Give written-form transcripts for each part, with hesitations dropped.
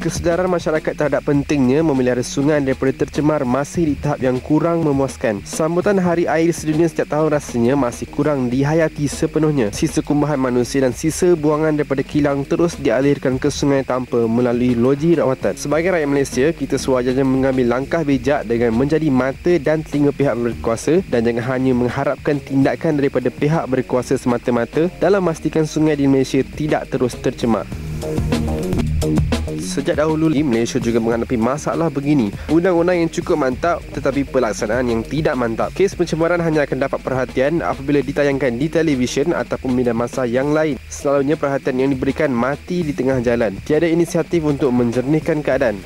Kesedaran masyarakat terhadap pentingnya memelihara sungai daripada tercemar masih di tahap yang kurang memuaskan. Sambutan Hari Air Sedunia setiap tahun rasanya masih kurang dihayati sepenuhnya. Sisa kumbahan manusia dan sisa buangan daripada kilang terus dialirkan ke sungai tanpa melalui loji rawatan. Sebagai rakyat Malaysia, kita sewajarnya mengambil langkah bijak dengan menjadi mata dan telinga pihak berkuasa dan jangan hanya mengharapkan tindakan daripada pihak berkuasa semata-mata dalam memastikan sungai di Malaysia tidak terus tercemar. Sejak dahulu, Malaysia juga menghadapi masalah begini. Undang-undang yang cukup mantap tetapi pelaksanaan yang tidak mantap. Kes pencemaran hanya akan dapat perhatian apabila ditayangkan di televisyen ataupun media massa yang lain. Selalunya perhatian yang diberikan mati di tengah jalan. Tiada inisiatif untuk menjernihkan keadaan.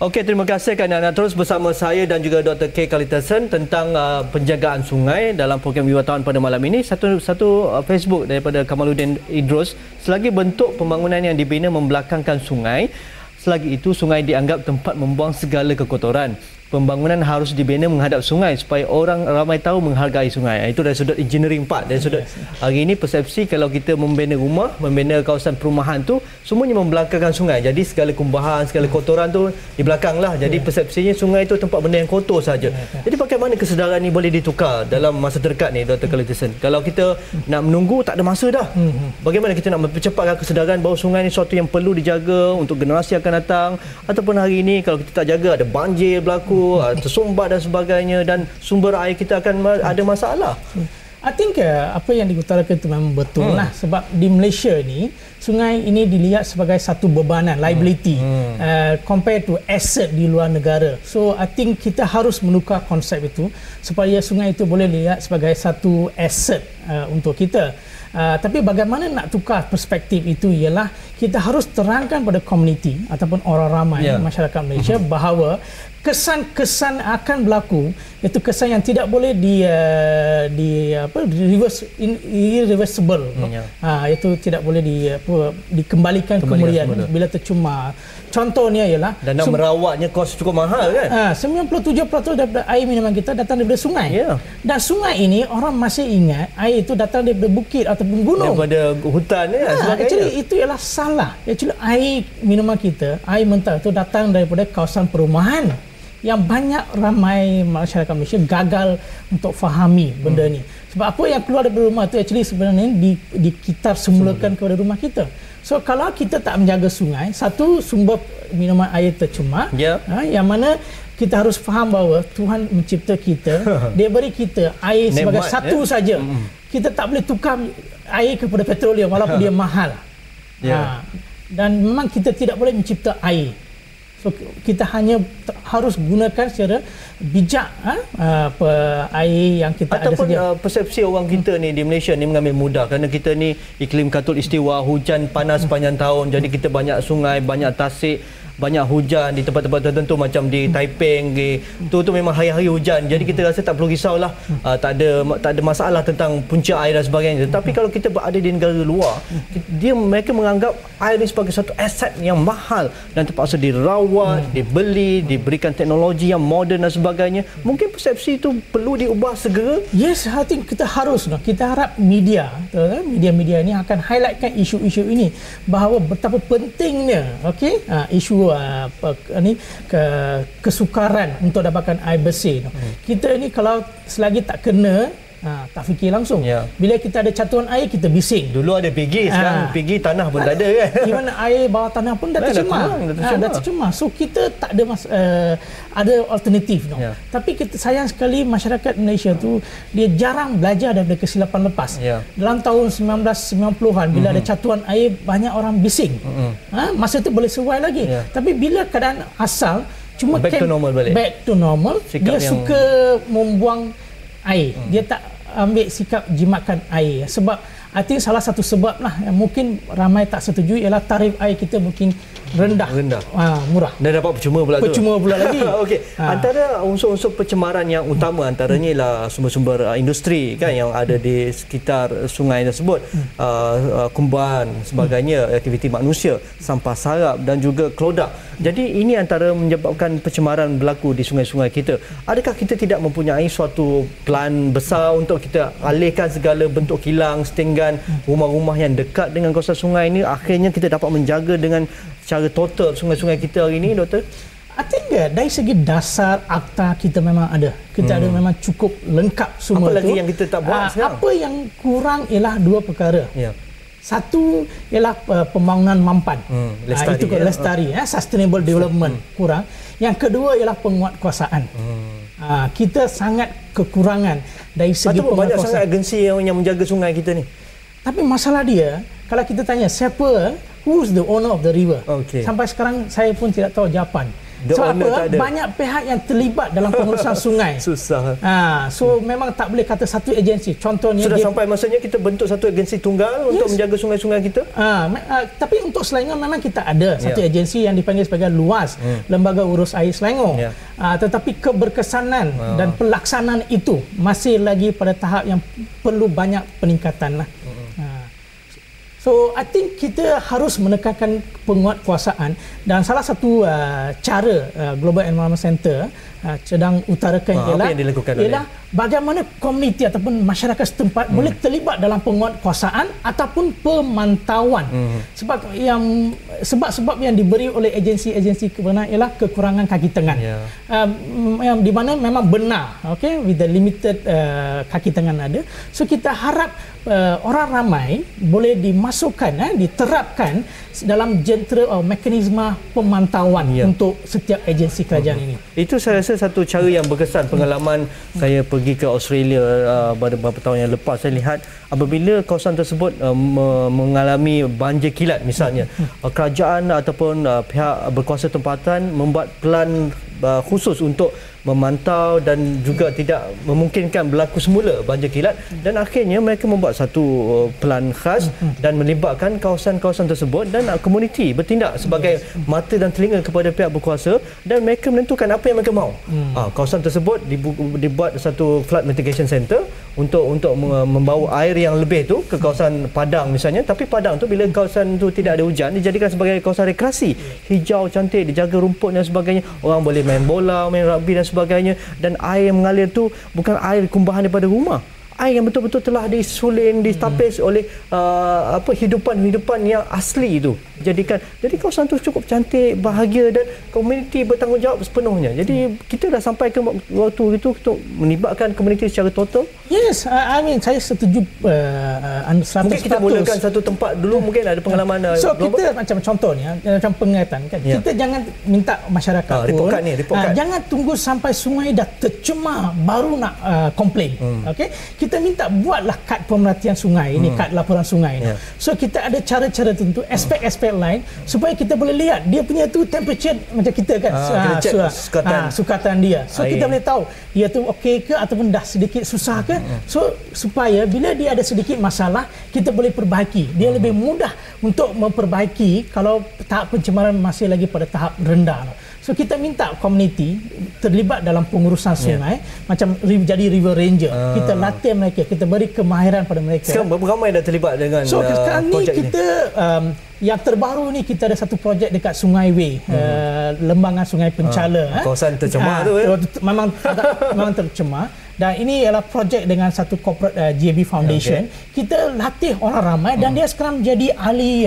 Okey, terima kasih kerana anda terus bersama saya dan juga Dr. K. Kalitasen tentang penjagaan sungai dalam program Wiwatawan pada malam ini. Satu Facebook daripada Kamaluddin Idrus, selagi bentuk pembangunan yang dibina membelakangkan sungai, selagi itu sungai dianggap tempat membuang segala kekotoran. Pembangunan harus dibina menghadap sungai supaya orang ramai tahu menghargai sungai. Itu dari sudut engineering part. Dari sudut hari ini persepsi kalau kita membina rumah, membina kawasan perumahan tu semuanya membelakangkan sungai. Jadi segala kumbahan, segala kotoran tu di belakang lah. Jadi persepsinya sungai itu tempat benda yang kotor saja. Jadi bagaimana kesedaran ni boleh ditukar dalam masa terdekat ni, Dr. Kalitasen? Kalau kita nak menunggu, tak ada masa dah. Bagaimana kita nak mempercepatkan kesedaran bahawa sungai ni sesuatu yang perlu dijaga untuk generasi akan datang, ataupun hari ini kalau kita tak jaga ada banjir berlaku, tersumbat dan sebagainya, dan sumber air kita akan ada masalah. I think apa yang diutarakan itu memang betul lah, sebab di Malaysia ni sungai ini dilihat sebagai satu bebanan, liability compared to asset di luar negara. So I think kita harus menukar konsep itu supaya sungai itu boleh dilihat sebagai satu asset untuk kita. Tapi bagaimana nak tukar perspektif itu ialah kita harus terangkan pada komuniti ataupun orang ramai masyarakat Malaysia bahawa kesan-kesan akan berlaku, iaitu kesan yang tidak boleh irreversible, iaitu tidak boleh dikembalikan kemudian bila tercemar. Contohnya ialah dan nak merawatnya kos cukup mahal kan. 97% daripada air minuman kita datang daripada sungai. Dan sungai ini orang masih ingat air itu datang daripada bukit ataupun gunung, daripada hutan sebagainya. Actually itu ialah salah. Actually air minuman kita, air mentah itu datang daripada kawasan perumahan yang banyak ramai masyarakat Malaysia gagal untuk fahami benda ni. Sebab apa yang keluar dari rumah tu actually sebenarnya dikitar semulakan kepada rumah kita. So kalau kita tak menjaga sungai, satu sumber minuman air tercemar, yang mana kita harus faham bahawa Tuhan mencipta kita, dia beri kita air sebagai satu saja. Kita tak boleh tukar air kepada petroleum walaupun dia mahal. Dan memang kita tidak boleh mencipta air. So kita hanya harus gunakan secara bijak air yang kita ataupun ada sedia. Persepsi orang kita ni di Malaysia ni mengambil mudah kerana kita ni iklim khatulistiwa, hujan panas sepanjang tahun, jadi kita banyak sungai, banyak tasik, banyak hujan di tempat-tempat tertentu macam di Taiping, tu memang hari-hari hujan. Jadi kita rasa tak perlu risaulah, tak ada masalah tentang punca air dan sebagainya. Tapi kalau kita berada di negara luar, mereka menganggap air ini sebagai satu aset yang mahal dan terpaksa dirawat, dibeli, diberikan teknologi yang moden dan sebagainya. Mungkin persepsi itu perlu diubah segera. Yes, I think kita harus. Kita harap media ini akan highlightkan isu-isu ini, bahawa betapa pentingnya isu kesukaran untuk dapatkan air bersih. Kita ni kalau selagi tak kena, tak fikir langsung. Bila kita ada catuan air, kita bising. Dulu ada PG, sekarang PG tanah pun tak ada kan. Even air bawah tanah pun dah tercemar. So kita tak ada ada alternatif. Tapi kita sayang sekali masyarakat Malaysia tu dia jarang belajar daripada kesilapan lepas. Dalam tahun 1990-an bila ada catuan air, banyak orang bising. Masa tu boleh survive lagi. Tapi bila keadaan asal cuma back to normal balik. Dia suka membuang air. Dia tak ambil sikap jimatkan air. Sebab I think salah satu sebab lah yang mungkin ramai tak setuju ialah tarif air kita mungkin rendah. Murah. Dan dapat percuma pula lagi. Okey. Antara unsur-unsur pencemaran yang utama antaranya ialah sumber-sumber industri kan yang ada di sekitar sungai tersebut, kumbahan sebagainya, aktiviti manusia, sampah sarap dan juga kelodak. Jadi ini antara menyebabkan pencemaran berlaku di sungai-sungai kita. Adakah kita tidak mempunyai suatu plan besar untuk kita alihkan segala bentuk kilang, setinggan, rumah-rumah yang dekat dengan kawasan sungai ini, akhirnya kita dapat menjaga dengan secara total sungai-sungai kita hari ini, Doktor? I think dari segi dasar akta kita memang ada. Kita ada memang cukup lengkap semua. Apa lagi yang kita tak buat sekarang? Apa yang kurang ialah dua perkara. Ya. Satu ialah pembangunan mampan. Lestari, itu lestari, sustainable development kurang. Yang kedua ialah penguatkuasaan. Kita sangat kekurangan dari segi penguatkuasaan. Banyak sangat agensi yang menjaga sungai kita ni. Tapi masalah dia, kalau kita tanya siapa, who's the owner of the river? Sampai sekarang saya pun tidak tahu jawapan. Sebab apa? Banyak pihak yang terlibat dalam pengurusan sungai. Susah. So memang tak boleh kata satu agensi. Contohnya sudah sampai masanya kita bentuk satu agensi tunggal untuk menjaga sungai-sungai kita. Tapi untuk Selangor memang kita ada satu agensi yang dipanggil sebagai LUAS, Lembaga Urus Air Selangor. Tetapi keberkesanan dan pelaksanaan itu masih lagi pada tahap yang perlu banyak peningkatan lah. So I think kita harus menekankan penguatkuasaan, dan salah satu cara Global Environment Center sedang utarakan ialah bagaimana komuniti ataupun masyarakat setempat boleh terlibat dalam penguatkuasaan ataupun pemantauan. Sebab yang diberi oleh agensi-agensi kebenaran ialah kekurangan kaki tangan. Yang di mana memang benar, with the limited kaki tangan ada. So kita harap orang ramai boleh dimasukkan, diterapkan dalam jentera mekanisme pemantauan untuk setiap agensi kerajaan ini. Itu saya rasa satu cara yang berkesan. Pengalaman saya pergi ke Australia beberapa tahun yang lepas, saya lihat apabila kawasan tersebut mengalami banjir kilat misalnya, kerajaan ataupun pihak berkuasa tempatan membuat plan khusus untuk memantau dan juga tidak memungkinkan berlaku semula banjir kilat, dan akhirnya mereka membuat satu plan khas dan melibatkan kawasan-kawasan tersebut, dan komuniti bertindak sebagai mata dan telinga kepada pihak berkuasa, dan mereka menentukan apa yang mereka mahu. Kawasan tersebut dibuat satu flood mitigation center untuk membawa air yang lebih tu ke kawasan padang misalnya, tapi padang tu bila kawasan tu tidak ada hujan dijadikan sebagai kawasan rekreasi, hijau cantik, dijaga rumput dan sebagainya, orang boleh main bola, main rugby dan sebagainya, dan air yang mengalir tu bukan air kumbahan daripada rumah, air yang betul-betul telah disulin, ditapis oleh hidupan-hidupan yang asli itu. Jadi kawasan tu cukup cantik, bahagia, dan komuniti bertanggungjawab sepenuhnya. Jadi kita dah sampai ke waktu itu untuk melibatkan komuniti secara total. Yes, I mean saya setuju 100%. Mungkin kita mulakan satu tempat dulu, mungkin ada pengalaman. So kita macam contohnya, macam pengingatan kan. Kita jangan minta masyarakat pun jangan tunggu sampai sungai dah tercemar baru nak komplain. Kita minta buatlah kad pemerhatian sungai ini, kad laporan sungai ini. So kita ada cara-cara tentu, aspek-aspek lain supaya kita boleh lihat dia punya tu temperature macam kita kan, sukatan dia. So kita boleh tahu dia tu okey ke ataupun dah sedikit susah ke. So supaya bila dia ada sedikit masalah kita boleh perbaiki. Dia lebih mudah untuk memperbaiki kalau tahap pencemaran masih lagi pada tahap rendah. So kita minta komuniti terlibat dalam pengurusan sungai, macam jadi river ranger. Kita latih mereka, kita beri kemahiran pada mereka. Sekarang berapa ramai dah terlibat dengan sekarang ni kita yang terbaru ni kita ada satu projek dekat Sungai Wei, lembangan Sungai Pencala. Kawasan tercemar tu memang tercemar. Dan ini ialah projek dengan satu corporate GAB Foundation. Kita latih orang ramai dan dia sekarang menjadi ahli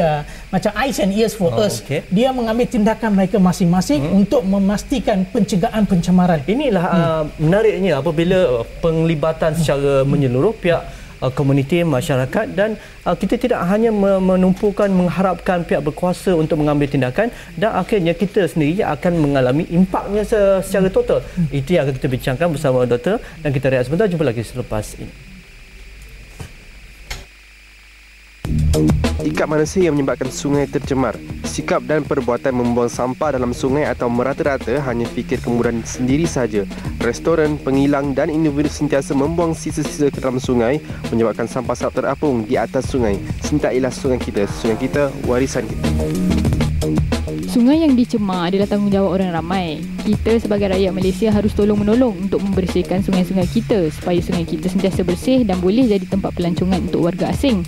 macam eyes and ears for us. Dia mengambil tindakan mereka masing-masing untuk memastikan pencegahan pencemaran. Inilah menariknya apabila penglibatan secara menyeluruh pihak komuniti, masyarakat, dan kita tidak hanya menumpukan mengharapkan pihak berkuasa untuk mengambil tindakan, dan akhirnya kita sendiri akan mengalami impaknya secara total. Itu yang akan kita bincangkan bersama Doktor, dan kita rehat sebentar, jumpa lagi selepas ini. Ikat manusia yang menyebabkan sungai tercemar. Sikap dan perbuatan membuang sampah dalam sungai atau merata-rata hanya fikir kemudahan sendiri saja. Restoran, pengilang dan individu sentiasa membuang sisa-sisa ke dalam sungai menyebabkan sampah sap terapung di atas sungai. Cintailah sungai kita, warisan kita. Sungai yang dicemar adalah tanggungjawab orang ramai. Kita sebagai rakyat Malaysia harus tolong-menolong untuk membersihkan sungai-sungai kita supaya sungai kita sentiasa bersih dan boleh jadi tempat pelancongan untuk warga asing.